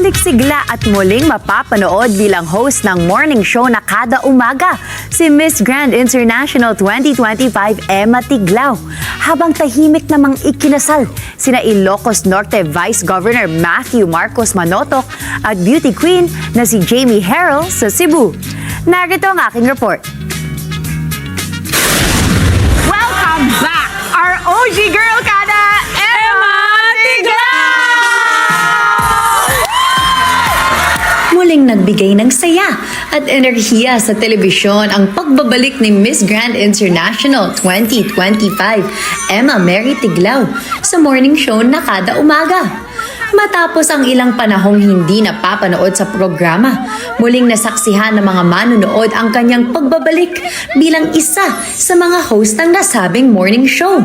Babalik sigla at muling mapapanood bilang host ng morning show na kada umaga si Miss Grand International 2025 Emma Tiglao. Habang tahimik namang ikinasal sina Ilocos Norte Vice Governor Matthew Marcos Manotoc at beauty queen na si Jamie Harrell sa Cebu. Narito ang aking report. Welcome back, our OG girl kada, Emma Tiglao! Muling nagbigay ng saya at enerhiya sa telebisyon ang pagbabalik ni Miss Grand International 2025 Emma Mary Tiglao sa morning show na kada umaga. Matapos ang ilang panahong hindi napapanood sa programa, muling nasaksihan ng mga manunood ang kanyang pagbabalik bilang isa sa mga host ng nasabing morning show.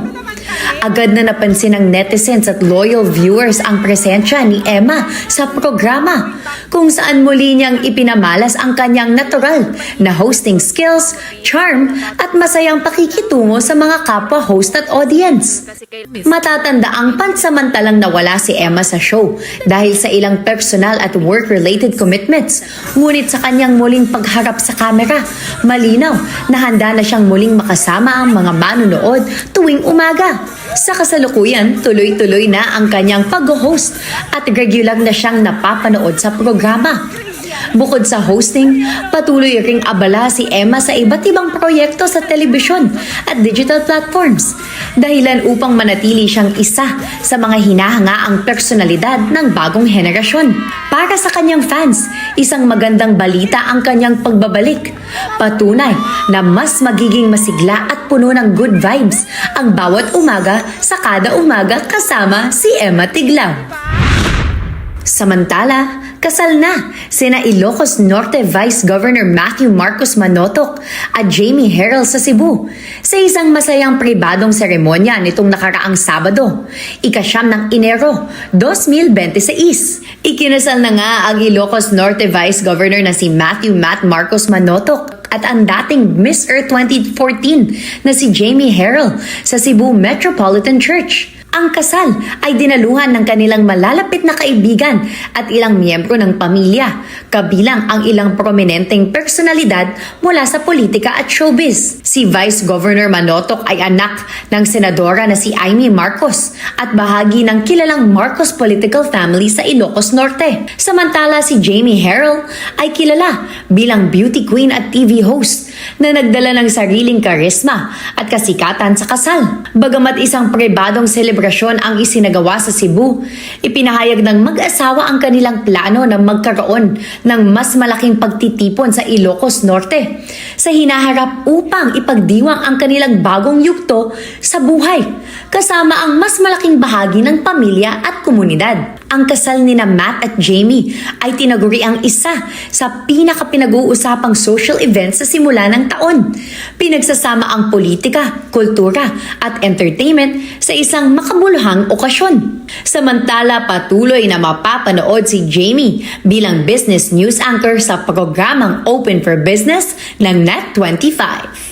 Agad na napansin ng netizens at loyal viewers ang presensya ni Emma sa programa, kung saan muli niyang ipinamalas ang kanyang natural na hosting skills, charm at masayang pakikitungo sa mga kapwa host at audience. Matatanda ang pansamantalang nawala si Emma sa show dahil sa ilang personal at work-related commitments. Ngunit sa kanyang muling pagharap sa kamera, malinaw na handa na siyang muling makasama ang mga manunood tuwing umaga. Sa kasalukuyan, tuloy-tuloy na ang kanyang pag-host at regular na siyang napapanood sa programa. Bukod sa hosting, patuloy ring abala si Emma sa iba't ibang proyekto sa telebisyon at digital platforms, dahilan upang manatili siyang isa sa mga hinahangaang personalidad ng bagong henerasyon. Para sa kanyang fans, isang magandang balita ang kanyang pagbabalik. Patunay na mas magiging masigla at puno ng good vibes ang bawat umaga sa kada umaga kasama si Emma Tiglao. Samantala, kasal na sina Ilocos Norte Vice Governor Matthew Marcos Manotoc at Jamie Harrell sa Cebu sa isang masayang pribadong seremonya nitong nakaraang Sabado, ika-9 ng Enero 2026. Ikinasal na nga ang Ilocos Norte Vice Governor na si Matthew "Matt" Marcos Manotoc at ang dating Miss Earth 2014 na si Jamie Harrell sa Cebu Metropolitan Church. Ang kasal ay dinaluhan ng kanilang malalapit na kaibigan at ilang miyembro ng pamilya, kabilang ang ilang prominenteng personalidad mula sa politika at showbiz. Si Vice Governor Manotoc ay anak ng senadora na si Amy Marcos at bahagi ng kilalang Marcos political family sa Ilocos Norte. Samantala si Jamie Harrell ay kilala bilang beauty queen at TV host na nagdala ng sariling karisma at kasikatan sa kasal. Bagamat isang pribadong selebrasyon ang isinagawa sa Cebu, ipinahayag ng mag-asawa ang kanilang plano na magkaroon ng mas malaking pagtitipon sa Ilocos Norte sa hinaharap upang ipagdiwang ang kanilang bagong yugto sa buhay, kasama ang mas malaking bahagi ng pamilya at komunidad. Ang kasal nina Matt at Jamie ay tinaguri ang isa sa pinaka-pinag-uusapang social event sa simula ng taon. Pinagsasama ang politika, kultura at entertainment sa isang makabuluhang okasyon. Samantala, patuloy na mapapanood si Jamie bilang business news anchor sa programang Open for Business ng Net25.